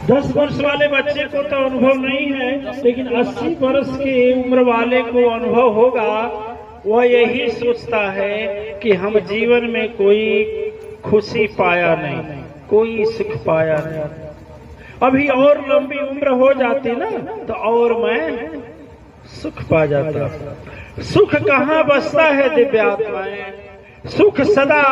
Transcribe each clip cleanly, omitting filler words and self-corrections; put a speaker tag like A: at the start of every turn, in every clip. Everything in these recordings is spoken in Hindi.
A: 10 वर्ष वाले बच्चे को तो अनुभव नहीं है, लेकिन 80 वर्ष की उम्र वाले को अनुभव होगा। वह यही सोचता है कि हम जीवन में कोई खुशी पाया नहीं, कोई सुख पाया नहीं। अभी और लंबी उम्र हो जाती ना तो और मैं सुख पा जाता। सुख कहाँ बसता है दिव्यात्माएं? सुख सदा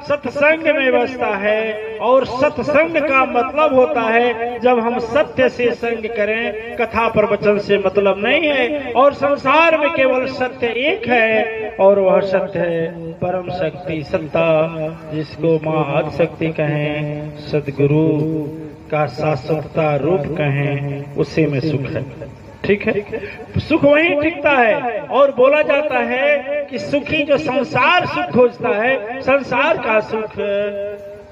A: सत्संग में बसता है, और सत्संग का मतलब होता है जब हम सत्य से संग करें। कथा प्रवचन से मतलब नहीं है, और संसार में केवल सत्य एक है, और वह सत्य है परम शक्ति सत्ता, जिसको माँ आदिशक्ति कहें, सदगुरु का शाश्वतता रूप कहें, उसी में सुख है। ठीक है, सुख वहीं टिकता है। और बोला जाता है कि सुखी जो संसार सुख खोजता है, संसार का सुख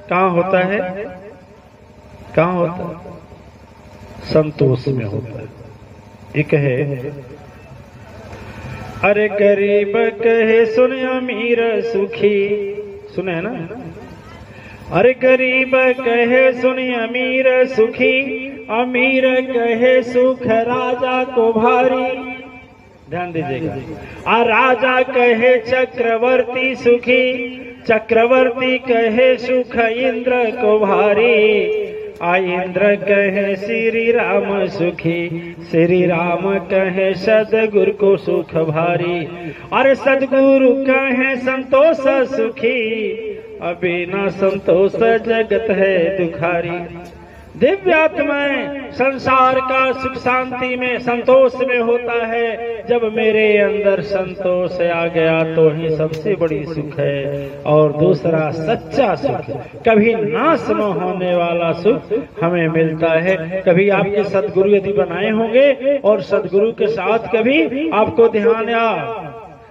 A: कहाँ होता है? कहाँ होता है? संतोष में होता है। एक है, अरे गरीब कहे सुन अमीर सुखी, सुने है ना? अरे गरीब कहे सुन अमीर सुखी, अमीर कहे सुख राजा को भारी। ध्यान दीजिएगा। आ राजा कहे चक्रवर्ती सुखी, चक्रवर्ती कहे सुख इंद्र को भारी। आ इंद्र कहे श्री राम सुखी, श्री राम कहे सदगुरु को सुख भारी। अरे सदगुरु कहे संतोष सुखी, अभी न संतोष जगत है दुखारी। दिव्यात्माएं संसार का सुख शांति में संतोष में होता है। जब मेरे अंदर संतोष आ गया तो ही सबसे बड़ी सुख है। और दूसरा सच्चा सुख, कभी नाश न होने वाला सुख हमें मिलता है। कभी आपके सदगुरु यदि बनाए होंगे और सदगुरु के साथ कभी आपको ध्यान या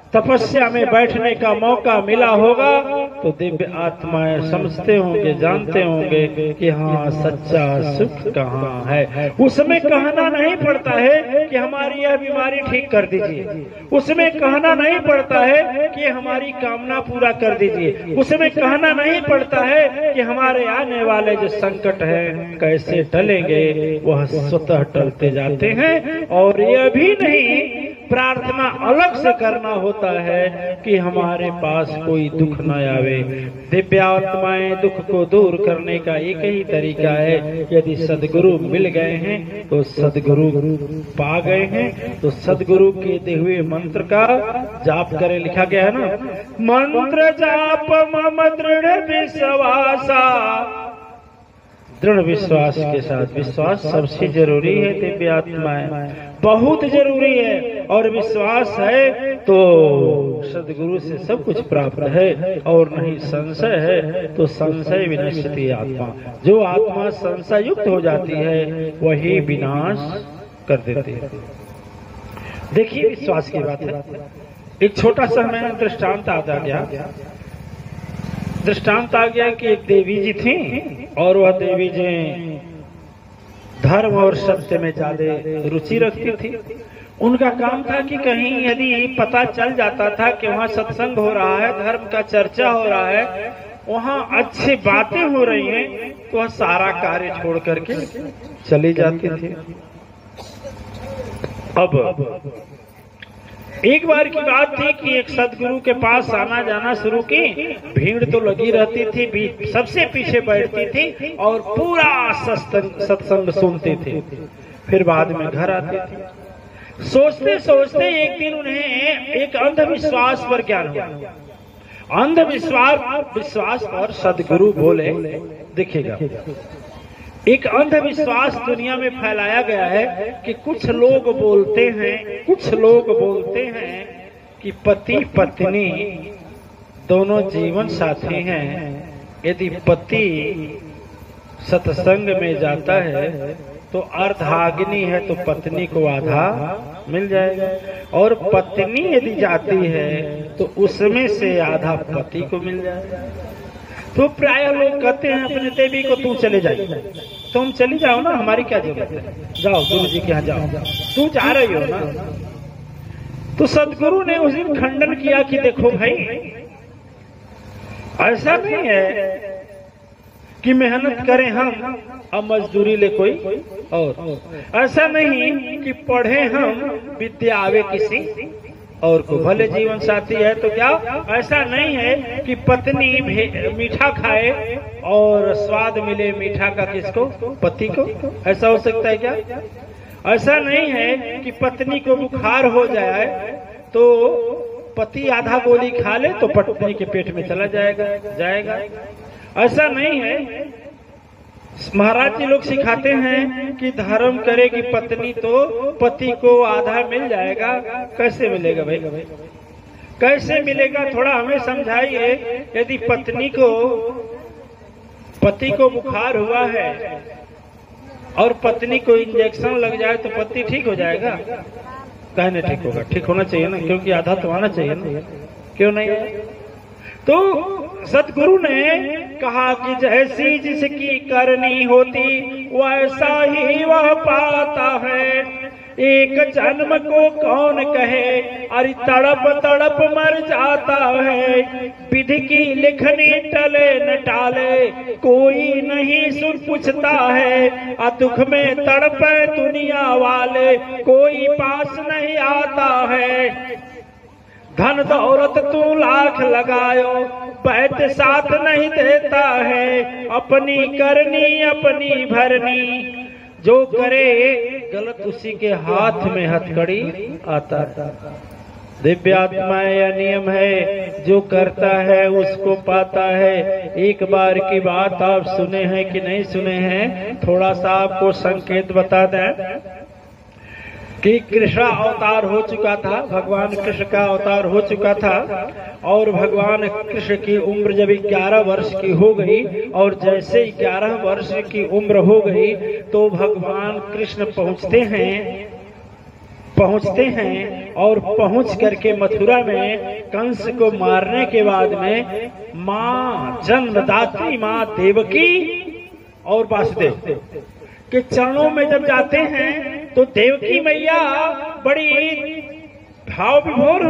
A: तपस्या में बैठने का मौका मिला होगा तो दिव्य आत्माएं समझते होंगे, जानते होंगे कि हाँ सच्चा सुख कहाँ है। उसमें कहना नहीं पड़ता है कि हमारी यह बीमारी ठीक कर दीजिए, उसमें कहना नहीं पड़ता है कि हमारी कामना पूरा कर दीजिए, उसमें कहना नहीं पड़ता है कि हमारे आने वाले जो संकट हैं कैसे टलेंगे, वह स्वतः टलते जाते हैं। और यह भी नहीं प्रार्थना अलग से करना होता है कि हमारे पास कोई दुख न आवे। दिव्यात्माएं दुख को दूर करने का एक ही तरीका है, यदि सदगुरु मिल गए हैं तो सदगुरु पा गए हैं तो सदगुरु के दिए हुए मंत्र का जाप करें। लिखा गया है ना, मंत्र जाप मम दृढ़ विश्वासा। दृढ़ विश्वास के साथ, विश्वास सबसे जरूरी है दिव्यात्माएं, बहुत जरूरी है। और विश्वास है तो सदगुरु से सब कुछ प्राप्त है, और नहीं संशय है तो संशय विनश्यति आत्मा। जो आत्मा संशय युक्त हो जाती है वही विनाश कर देती है। देखिए विश्वास की बात है। एक छोटा सा हमें दृष्टांत आ गया कि एक देवी जी थी, और वह देवी जी धर्म और सत्य में ज्यादा रुचि रखती थी। उनका काम था कि कहीं यदि पता चल जाता था कि वहाँ सत्संग हो रहा है, धर्म का चर्चा हो रहा है, वहाँ अच्छी बातें हो रही हैं, तो वह सारा कार्य छोड़ करके चली जाती थी। अब एक बार की बात थी कि एक सदगुरु के पास आना जाना शुरू की। भीड़ तो लगी रहती थी, सबसे पीछे बैठती थी और पूरा सत्संग सुनती थी। फिर बाद में घर आती थी। सोचते सोचते एक दिन उन्हें एक अंधविश्वास पर ज्ञान हुआ। अंधविश्वास पर सदगुरु बोले, देखिएगा एक अंधविश्वास दुनिया में फैलाया गया है कि कुछ लोग बोलते हैं कि पति पत्नी दोनों जीवन साथी हैं। यदि पति सत्संग में जाता है तो अर्धाग्नि है तो पत्नी को आधा मिल जाएगा, और पत्नी यदि जाती है तो उसमें से आधा पति को मिल जाएगा। तो प्राय लोग कहते हैं अपने देवी को, तू चले जाइए, तुम चली जाओ ना, हमारी क्या जरूरत है, जाओ गुरु जी के यहाँ जाओ, तू जा रही हो ना। तो सदगुरु ने उस दिन खंडन किया कि देखो भाई, ऐसा नहीं है कि मेहनत करें हम अब मजदूरी ले कोई और। ऐसा नहीं कि पढ़े हम विद्या आवे किसी और को, भले जीवन साथी है तो क्या, ऐसा नहीं है कि पत्नी मीठा खाए और स्वाद मिले मीठा का किसको, पति को। ऐसा हो सकता है क्या? ऐसा नहीं है कि पत्नी को बुखार हो जाए तो पति आधा गोली खा ले तो पत्नी के पेट में चला जाएगा। ऐसा नहीं है। महाराज जी लोग सिखाते हैं कि धर्म करेगी पत्नी तो पति को आधा मिल जाएगा। कैसे मिलेगा भाई, कैसे मिलेगा? थोड़ा हमें समझाइए। यदि पति को बुखार हुआ है और पत्नी को इंजेक्शन लग जाए तो पति ठीक हो जाएगा? कहने ठीक होगा, ठीक होना चाहिए ना, क्योंकि आधा तो आना चाहिए ना, क्यों नहीं? तो सतगुरु ने कहा कि जैसी जिसकी करनी होती वैसा ही वह पाता है। एक जन्म को कौन कहे, अरे तड़प तड़प मर जाता है। विधि की लिखनी टले न टाले, कोई नहीं सुन पूछता है। दुख में तड़पे दुनिया वाले, कोई पास नहीं आता है। धन दौलत तू लाख लगायो, बैठ साथ नहीं देता है। अपनी करनी अपनी भरनी, जो करे गलत उसी के हाथ में हथकड़ी आता है। दिव्यात्मा यह नियम है, जो करता है उसको पाता है। एक बार की बात आप सुने हैं कि नहीं सुने हैं? थोड़ा सा आपको संकेत बता दें कि कृष्ण अवतार हो चुका था, भगवान कृष्ण का अवतार हो चुका था और भगवान कृष्ण की उम्र जब 11 वर्ष की हो गई और जैसे 11 वर्ष की उम्र हो गई तो भगवान कृष्ण पहुंचते हैं और पहुंच करके मथुरा में कंस को मारने के बाद में माँ जन्मदात्री माँ देवकी और वासुदेव के चरणों में जब जाते हैं तो देवकी मैया बड़ी भाव विभोर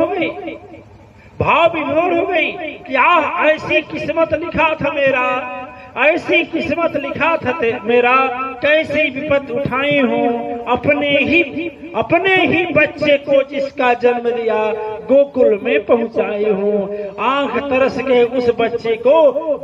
A: हो गई। क्या ऐसी किस्मत लिखा था मेरा, ऐसी किस्मत लिखा था मेरा, कैसी विपद उठाई हूँ। अपने ही बच्चे को जिसका जन्म दिया गोकुल में पहुंचाई हूँ। आंख तरस के उस बच्चे को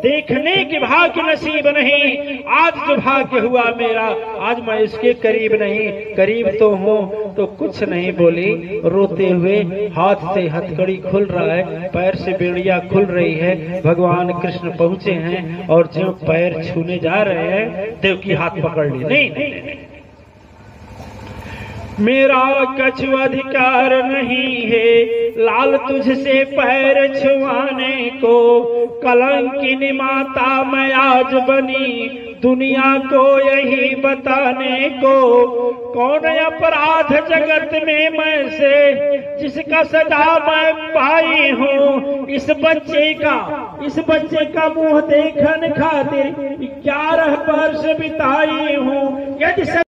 A: देखने के भाग्य नसीब नहीं। आज जो भाग्य हुआ मेरा, आज मैं इसके करीब नहीं, करीब तो हूँ तो कुछ नहीं बोली। रोते हुए हाथ से हथकड़ी खुल रहा है, पैर से बेड़िया खुल रही है। भगवान कृष्ण पहुंचे हैं और जो पैर छूने जा रहे हैं देवकी हाथ पकड़ ली। नहीं, मेरा कछु अधिकार नहीं है लाल तुझसे पैर छुआने को। कलंकिनी माता मैं आज बनी दुनिया को यही बताने को। कौन अपराध जगत में मैं से जिसका सजा मैं पाई हूँ। इस बच्चे का मुंह देखने खातिर 11 वर्ष बिताई हूँ। यदि